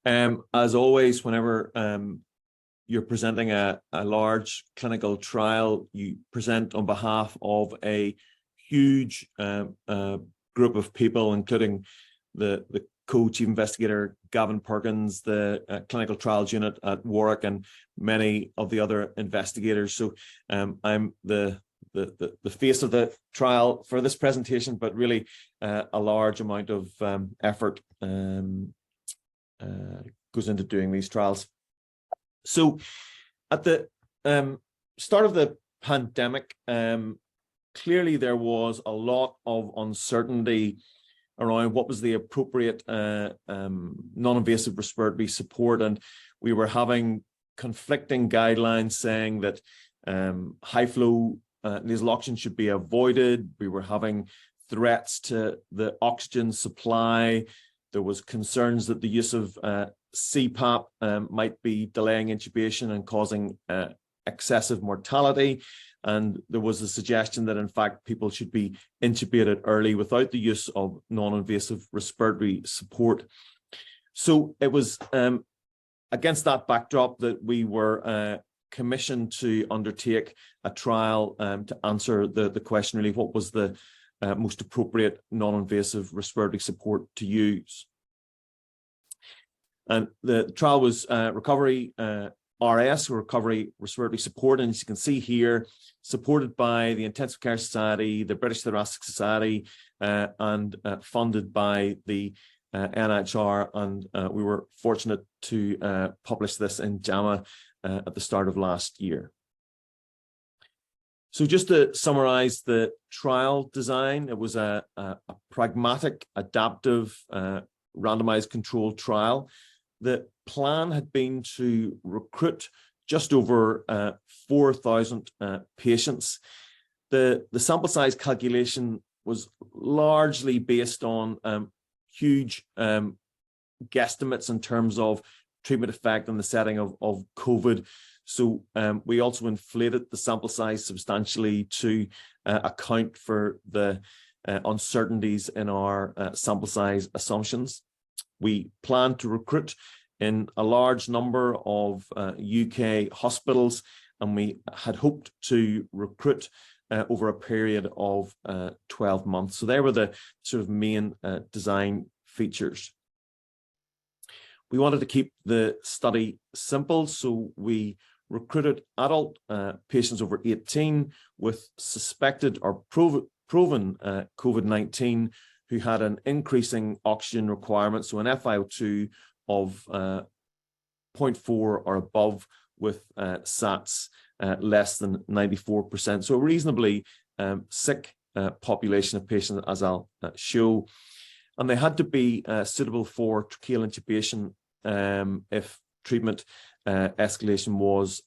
As always, whenever you're presenting a large clinical trial, you present on behalf of a huge group of people, including the co-chief investigator, Gavin Perkins, the clinical trials unit at Warwick, and many of the other investigators. So I'm the face of the trial for this presentation, but really a large amount of effort goes into doing these trials. So at the start of the pandemic, clearly there was a lot of uncertainty around what was the appropriate non-invasive respiratory support, and we were having conflicting guidelines saying that high flow nasal oxygen should be avoided. We were having threats to the oxygen supply. There was concerns that the use of CPAP might be delaying intubation and causing excessive mortality. And there was a suggestion that, in fact, people should be intubated early without the use of non-invasive respiratory support. So it was against that backdrop that we were commissioned to undertake a trial to answer the question, really, what was the most appropriate non-invasive respiratory support to use. And the trial was Recovery RS, or Recovery Respiratory Support, and as you can see here, supported by the Intensive Care Society, the British Thoracic Society, and funded by the NHR, and we were fortunate to publish this in JAMA at the start of last year. So just to summarize the trial design, it was a pragmatic, adaptive, randomized controlled trial. The plan had been to recruit just over 4,000 patients. The sample size calculation was largely based on huge guesstimates in terms of treatment effect in the setting of COVID. So we also inflated the sample size substantially to account for the uncertainties in our sample size assumptions. We plan to recruit in a large number of UK hospitals, and we had hoped to recruit over a period of 12 months. So they were the sort of main design features. We wanted to keep the study simple, so we recruited adult patients over 18 with suspected or proven COVID-19 who had an increasing oxygen requirement, so an FiO2 of 0.4 or above, with SATs less than 94%. So a reasonably sick population of patients, as I'll show. And they had to be suitable for tracheal intubation if treatment escalation was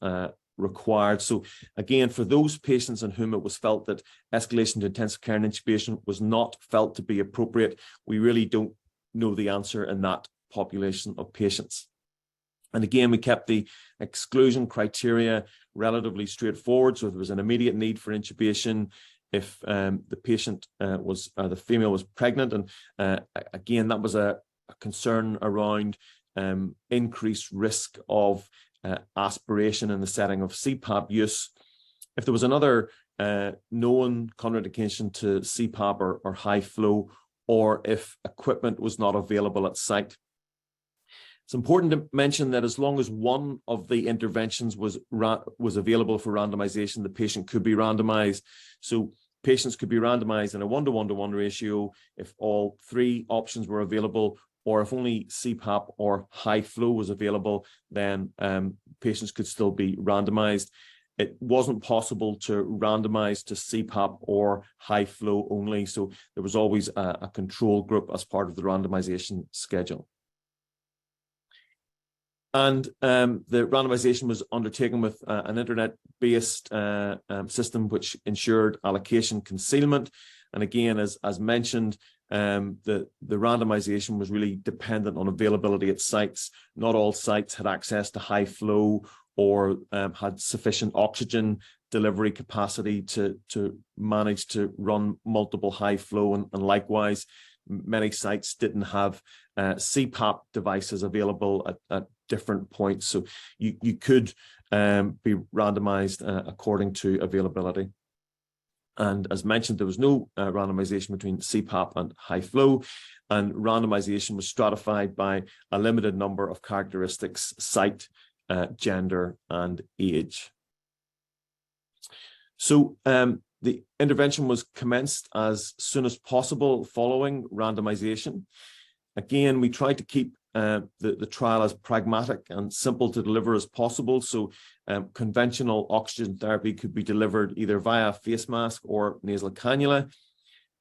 required. So again, for those patients in whom it was felt that escalation to intensive care and intubation was not felt to be appropriate, we really don't know the answer in that population of patients. And again, we kept the exclusion criteria relatively straightforward. So if there was an immediate need for intubation, if the patient the female was pregnant, and again, that was a concern around increased risk of aspiration in the setting of CPAP use. If there was another known contraindication to CPAP or high flow, or if equipment was not available at site. It's important to mention that as long as one of the interventions was available for randomization, the patient could be randomized. So patients could be randomized in a 1:1:1 ratio if all three options were available, or if only CPAP or high flow was available, then patients could still be randomized. It wasn't possible to randomize to CPAP or high flow only, so there was always a control group as part of the randomization schedule. And the randomization was undertaken with an internet-based system which ensured allocation concealment. And again, as mentioned, the randomization was really dependent on availability at sites. Not all sites had access to high flow or had sufficient oxygen delivery capacity to manage to run multiple high flow, and likewise, many sites didn't have CPAP devices available at different points. So you could be randomized according to availability. And as mentioned, there was no randomization between CPAP and high flow, and randomization was stratified by a limited number of characteristics: site, gender, and age. So the intervention was commenced as soon as possible following randomization. Again, we tried to keep the trial as pragmatic and simple to deliver as possible. So conventional oxygen therapy could be delivered either via face mask or nasal cannula.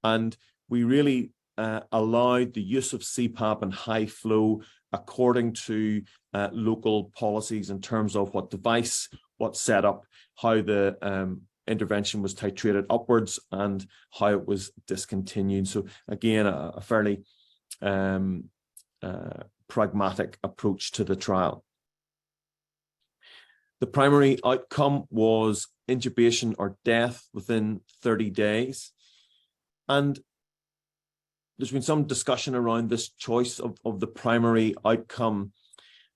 And we really allowed the use of CPAP and high flow according to local policies in terms of what device, what setup, how the intervention was titrated upwards, and how it was discontinued. So again, a fairly pragmatic approach to the trial. The primary outcome was intubation or death within 30 days. And there's been some discussion around this choice of the primary outcome.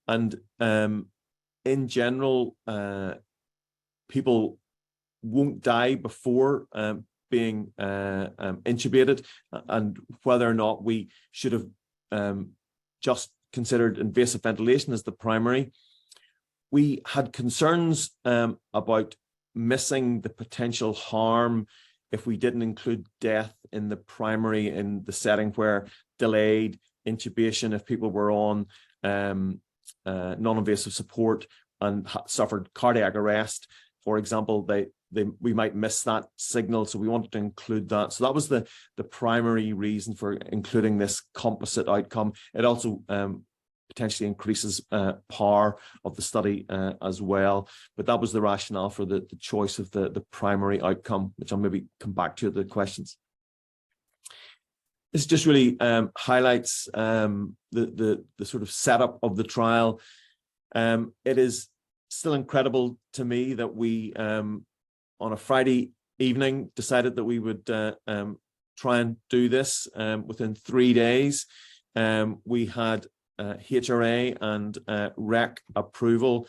And in general, people won't die before being intubated, and whether or not we should have just considered invasive ventilation as the primary. We had concerns about missing the potential harm if we didn't include death in the primary, in the setting where delayed intubation, if people were on non-invasive support and suffered cardiac arrest, for example, we might miss that signal. So we wanted to include that. So that was the primary reason for including this composite outcome. It also potentially increases power of the study as well. But that was the rationale for the choice of the primary outcome, which I'll maybe come back to the questions. This just really highlights the sort of setup of the trial. It is still incredible to me that we, on a Friday evening, decided that we would try and do this within 3 days. We had HRA and REC approval.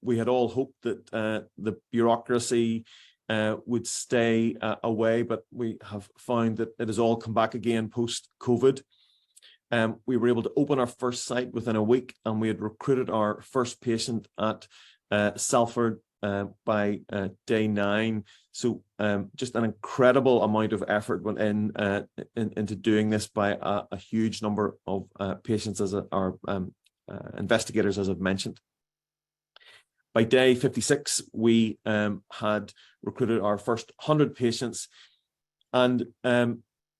We had all hoped that the bureaucracy would stay away, but we have found that it has all come back again post-COVID. We were able to open our first site within a week, and we had recruited our first patient at Salford by day 9. So just an incredible amount of effort went into doing this by a huge number of patients, as our investigators, as I've mentioned. By day 56, we had recruited our first 100 patients, and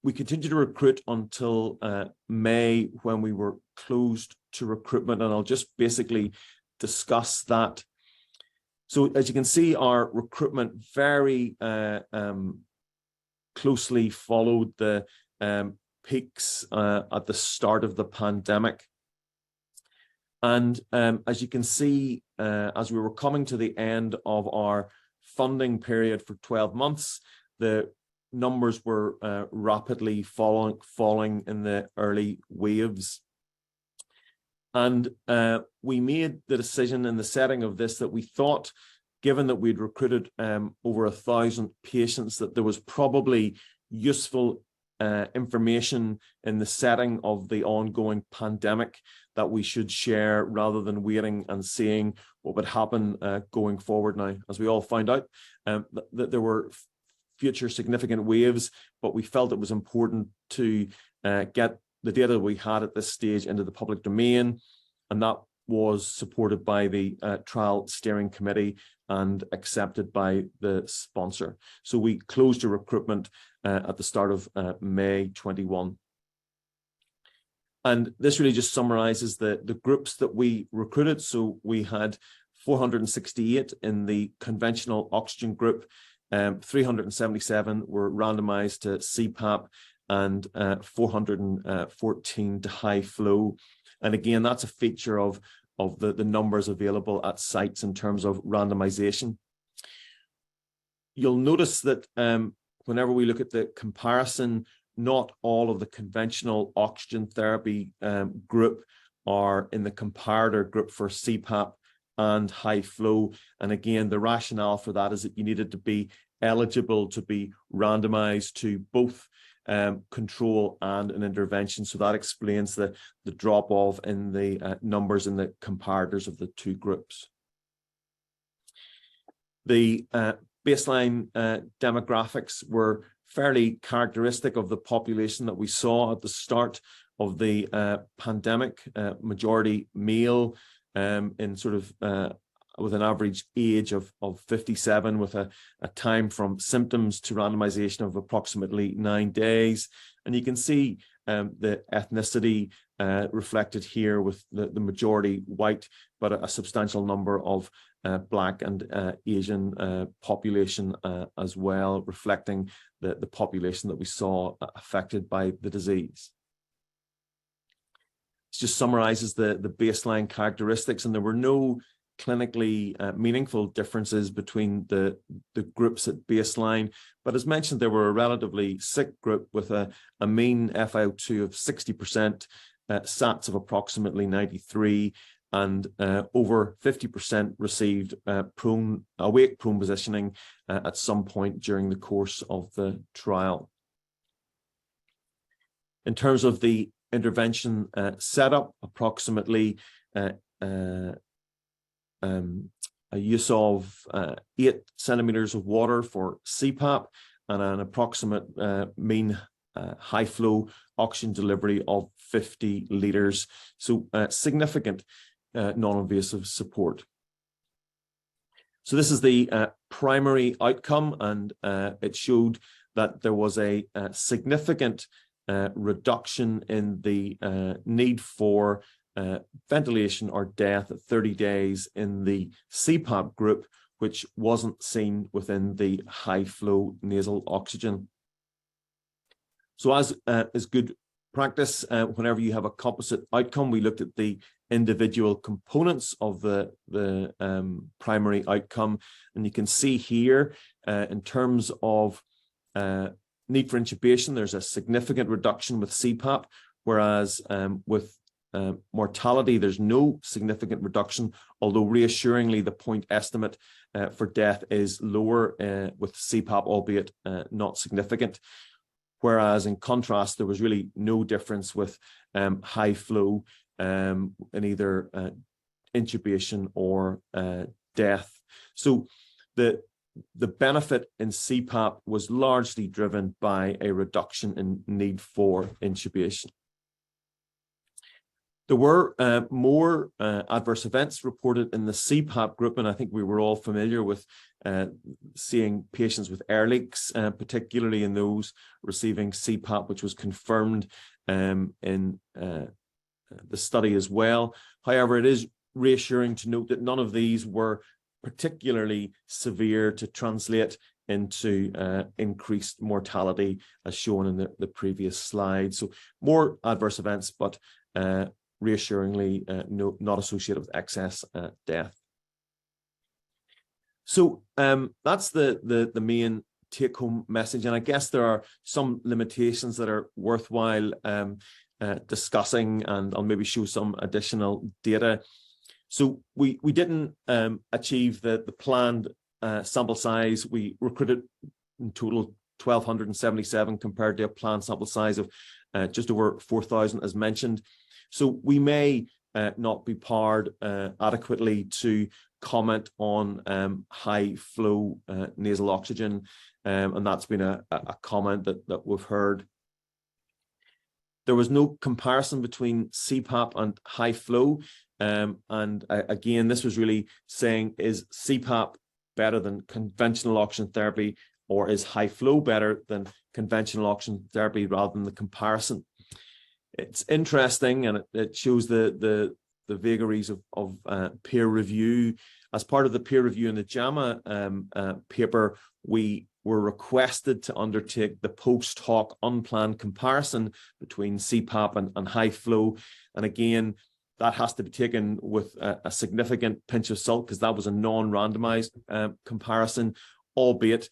we continued to recruit until May, when we were closed to recruitment, and I'll just basically discuss that. So as you can see, our recruitment very closely followed the peaks at the start of the pandemic. And as you can see, as we were coming to the end of our funding period for 12 months, the numbers were rapidly falling in the early waves. And we made the decision in the setting of this that we thought, given that we'd recruited over 1,000 patients, that there was probably useful information in the setting of the ongoing pandemic that we should share, rather than waiting and seeing what would happen going forward. Now, as we all found out, that there were future significant waves, but we felt it was important to get the data we had at this stage into the public domain, and that was supported by the trial steering committee and accepted by the sponsor. So we closed the recruitment at the start of May 21. And this really just summarizes the groups that we recruited. So we had 468 in the conventional oxygen group, 377 were randomized to CPAP, and 414 to high flow. And again, that's a feature of the numbers available at sites in terms of randomization. You'll notice that whenever we look at the comparison not all of the conventional oxygen therapy group are in the comparator group for CPAP and high flow. And again, the rationale for that is that you needed to be eligible to be randomized to both control and an intervention. So that explains the drop off in the numbers in the comparators of the two groups. The baseline demographics were fairly characteristic of the population that we saw at the start of the pandemic, majority male, in sort of with an average age of 57, with a time from symptoms to randomization of approximately 9 days. And you can see the ethnicity reflected here, with the majority white, but a substantial number of Black and Asian population as well, reflecting the population that we saw affected by the disease. It just summarizes the baseline characteristics, and there were no clinically meaningful differences between the groups at baseline. But as mentioned, there were a relatively sick group with a mean FiO2 of 60%, SATs of approximately 93, and over 50% received awake prone positioning at some point during the course of the trial. In terms of the intervention setup, approximately a use of 8 centimeters of water for CPAP and an approximate mean high flow oxygen delivery of 50 liters. So significant non-invasive support. So this is the primary outcome, and it showed that there was a significant reduction in the need for ventilation or death at 30 days in the CPAP group, which wasn't seen within the high flow nasal oxygen. So as is good practice, whenever you have a composite outcome, we looked at the individual components of the primary outcome. And you can see here, in terms of need for intubation, there's a significant reduction with CPAP, whereas with mortality, there's no significant reduction, although reassuringly the point estimate for death is lower with CPAP, albeit not significant. Whereas in contrast, there was really no difference with high flow in either intubation or death. So the benefit in CPAP was largely driven by a reduction in need for intubation. There were more adverse events reported in the CPAP group, and I think we were all familiar with seeing patients with air leaks, particularly in those receiving CPAP, which was confirmed in the study as well. However, it is reassuring to note that none of these were particularly severe to translate into increased mortality, as shown in the previous slide. So more adverse events, but reassuringly not associated with excess death. So that's the main take-home message, and I guess there are some limitations that are worthwhile discussing, and I'll maybe show some additional data. So we didn't achieve the planned sample size. We recruited in total 1,277 compared to a planned sample size of just over 4,000, as mentioned. So we may not be powered adequately to comment on high flow nasal oxygen, and that's been a comment that we've heard. There was no comparison between CPAP and high flow, and again, this was really saying, is CPAP better than conventional oxygen therapy, or is high flow better than conventional oxygen therapy, rather than the comparison? It's interesting, and it shows the vagaries of peer review. As part of the peer review in the JAMA paper, we were requested to undertake the post hoc unplanned comparison between CPAP and high flow. And again, that has to be taken with a significant pinch of salt, because that was a non-randomized comparison, albeit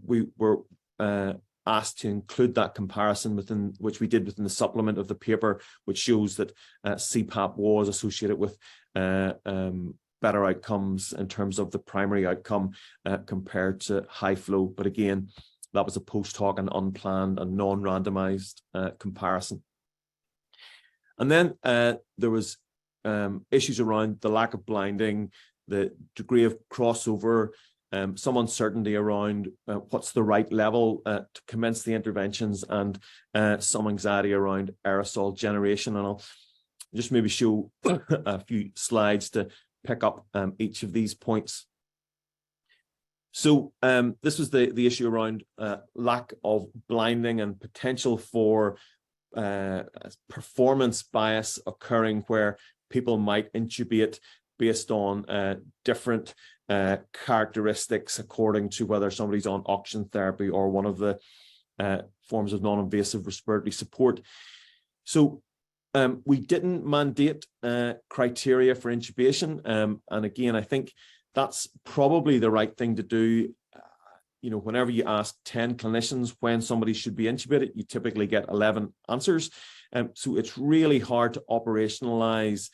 we were asked to include that comparison within, which we did within the supplement of the paper, which shows that CPAP was associated with better outcomes in terms of the primary outcome compared to high flow. But again, that was a post hoc and unplanned and non-randomized comparison. And then there was issues around the lack of blinding, the degree of crossover, some uncertainty around what's the right level to commence the interventions, and some anxiety around aerosol generation. And I'll just maybe show a few slides to pick up each of these points. So this was the issue around lack of blinding and potential for performance bias occurring, where people might intubate based on different characteristics according to whether somebody's on oxygen therapy or one of the forms of non-invasive respiratory support. So we didn't mandate criteria for intubation. And again, I think that's probably the right thing to do. You know, whenever you ask 10 clinicians when somebody should be intubated, you typically get 11 answers. So it's really hard to operationalize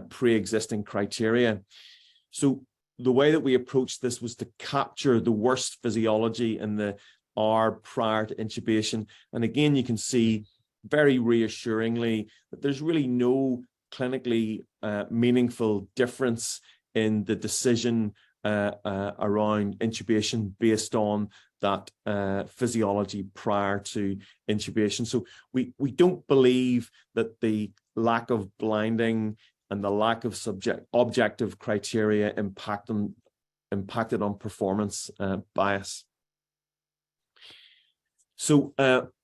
pre-existing criteria. So the way that we approached this was to capture the worst physiology in the hour prior to intubation. And again, you can see very reassuringly that there's really no clinically meaningful difference in the decision around intubation based on that physiology prior to intubation. So we don't believe that the lack of blinding and the lack of objective criteria impacted on performance bias. So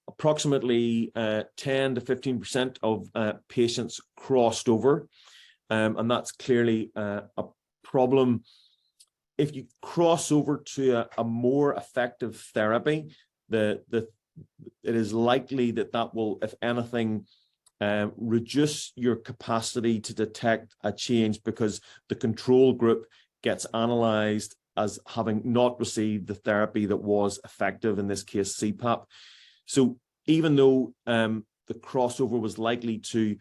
approximately 10 to 15% of patients crossed over, and that's clearly a problem. If you cross over to a more effective therapy, it is likely that will, if anything, reduce your capacity to detect a change, because the control group gets analyzed as having not received the therapy that was effective, in this case CPAP. So even though the crossover was likely to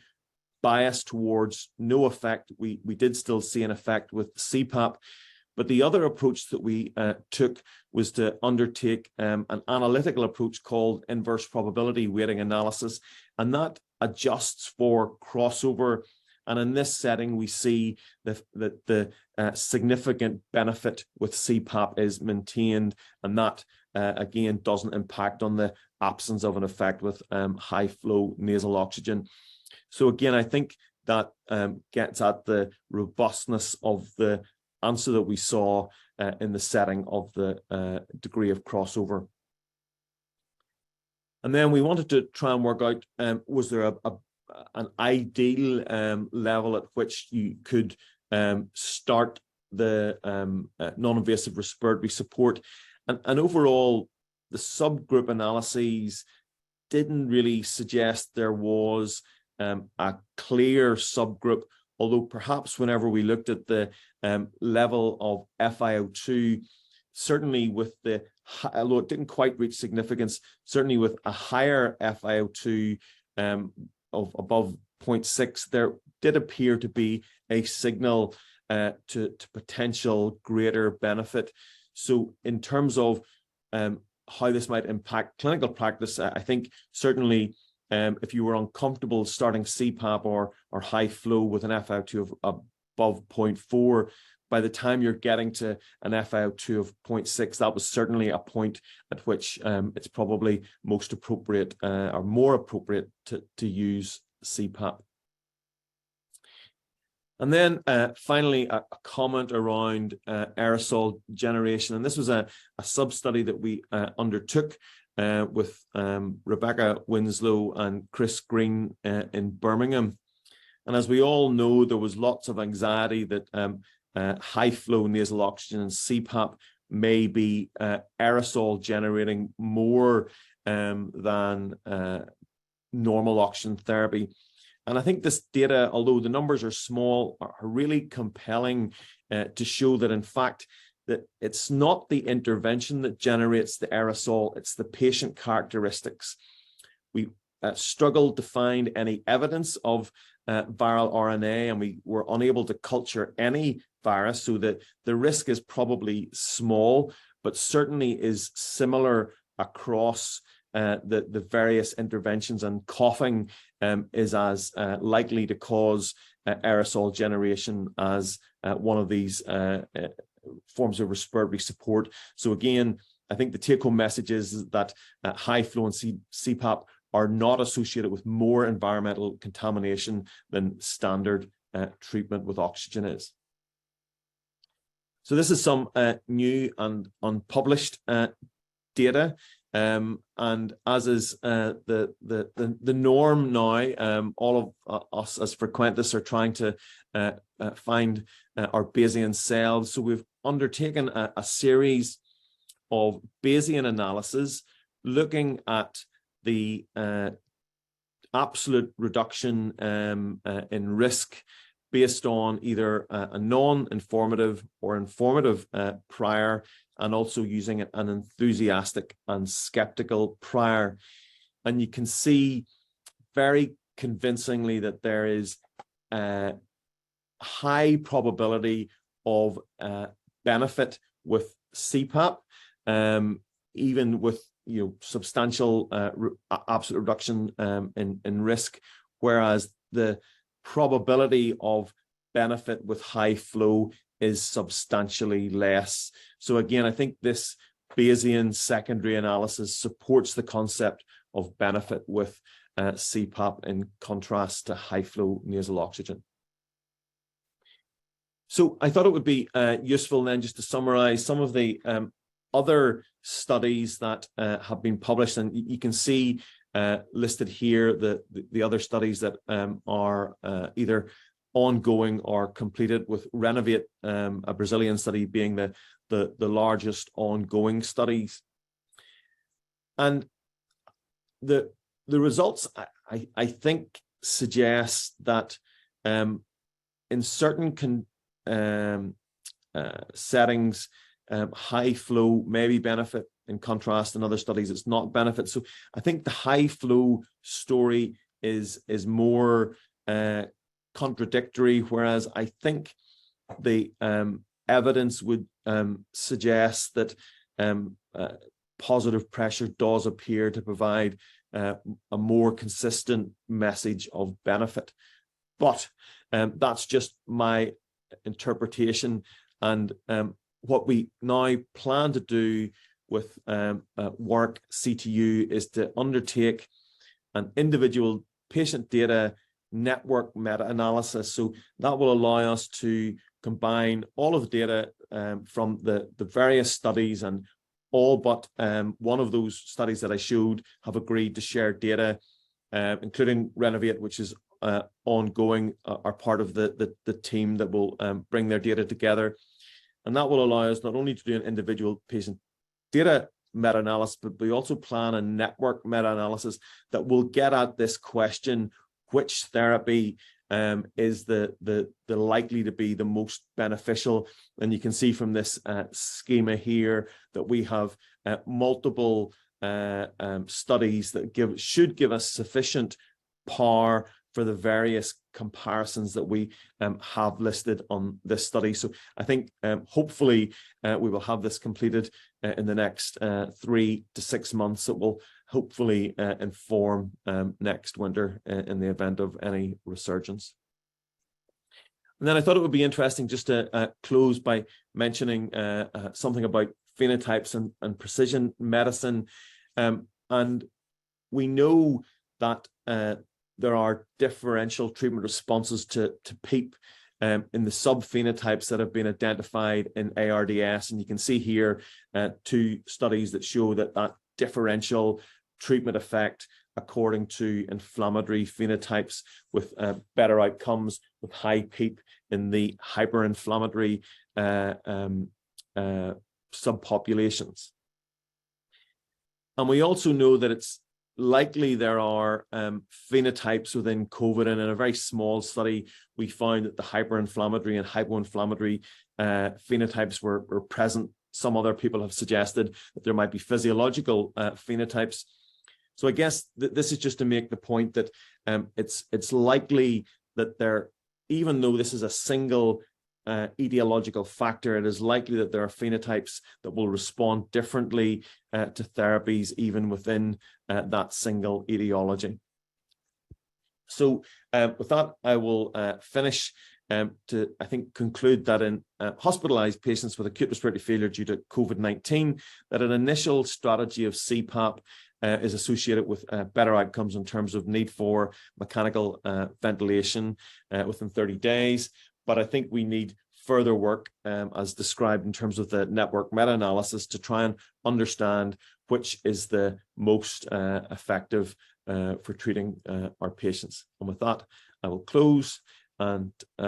bias towards no effect, we did still see an effect with CPAP. But the other approach that we took was to undertake an analytical approach called inverse probability weighting analysis, and that adjusts for crossover. And in this setting, we see that the significant benefit with CPAP is maintained, and that again doesn't impact on the absence of an effect with high flow nasal oxygen. So again, I think that gets at the robustness of the answer that we saw in the setting of the degree of crossover. And then we wanted to try and work out, was there an ideal level at which you could start the non-invasive respiratory support. And overall, the subgroup analyses didn't really suggest there was a clear subgroup, although perhaps whenever we looked at the level of FiO2, certainly with although it didn't quite reach significance, certainly with a higher FiO2 of above 0.6, there did appear to be a signal to potential greater benefit. So in terms of how this might impact clinical practice, I think certainly if you were uncomfortable starting CPAP or high flow with an FiO2 of above 0.4, by the time you're getting to an FiO2 of 0.6, that was certainly a point at which it's probably most appropriate or more appropriate to use CPAP. And then finally, a comment around aerosol generation. And this was a sub-study that we undertook with Rebecca Winslow and Chris Green in Birmingham. And as we all know, there was lots of anxiety that high flow nasal oxygen and CPAP may be aerosol generating more than normal oxygen therapy. And I think this data, although the numbers are small, are really compelling to show that in fact that it's not the intervention that generates the aerosol, it's the patient characteristics. We struggled to find any evidence of viral RNA, and we were unable to culture any virus, so that the risk is probably small, but certainly is similar across the various interventions, and coughing is as likely to cause aerosol generation as one of these forms of respiratory support. So again, I think the take-home message is that high flow and CPAP are not associated with more environmental contamination than standard treatment with oxygen is. So this is some new and unpublished data, and as is the norm now, all of us as frequentists are trying to find our Bayesian selves. So we've undertaken a series of Bayesian analysis looking at the absolute reduction in risk based on either a non-informative or informative prior, and also using an enthusiastic and skeptical prior. And you can see very convincingly that there is a high probability of benefit with CPAP, even with substantial absolute reduction in risk, whereas the probability of benefit with high flow is substantially less. So again, I think this Bayesian secondary analysis supports the concept of benefit with CPAP in contrast to high flow nasal oxygen. So I thought it would be useful then just to summarize some of the other studies that have been published, and you can see listed here the other studies that are either ongoing or completed, with Renovate, a Brazilian study, being the largest ongoing studies. And the results, I think, suggest that in certain settings, high flow maybe benefit. In contrast, in other studies, it's not benefit. So I think the high flow story is more contradictory, whereas I think the evidence would suggest that positive pressure does appear to provide a more consistent message of benefit. But that's just my interpretation, and what we now plan to do with Warwick CTU is to undertake an individual patient data network meta-analysis. So that will allow us to combine all of the data from the various studies, and all but one of those studies that I showed have agreed to share data, including Renovate, which is ongoing, are part of the team that will bring their data together. And that will allow us not only to do an individual patient data meta-analysis, but we also plan a network meta-analysis that will get at this question: which therapy is the likely to be the most beneficial? And you can see from this schema here that we have multiple studies that should give us sufficient power for the various comparisons that we have listed on this study. So I think hopefully we will have this completed in the next 3 to 6 months. It will hopefully inform next winter in the event of any resurgence. And then I thought it would be interesting just to close by mentioning something about phenotypes and precision medicine. And we know that there are differential treatment responses to PEEP in the subphenotypes that have been identified in ARDS. And you can see here 2 studies that show that differential treatment effect according to inflammatory phenotypes, with better outcomes with high PEEP in the hyperinflammatory subpopulations. And we also know that it's likely there are phenotypes within COVID, and in a very small study, we found that the hyperinflammatory and hypoinflammatory phenotypes were present. Some other people have suggested that there might be physiological phenotypes. So I guess this is just to make the point that it's likely that there, even though this is a single etiological factor, it is likely that there are phenotypes that will respond differently to therapies even within that single etiology. So with that, I will finish to, I think, conclude that in hospitalized patients with acute respiratory failure due to COVID-19, that an initial strategy of CPAP is associated with better outcomes in terms of need for mechanical ventilation within 30 days. But I think we need further work as described in terms of the network meta-analysis to try and understand which is the most effective for treating our patients. And with that, I will close and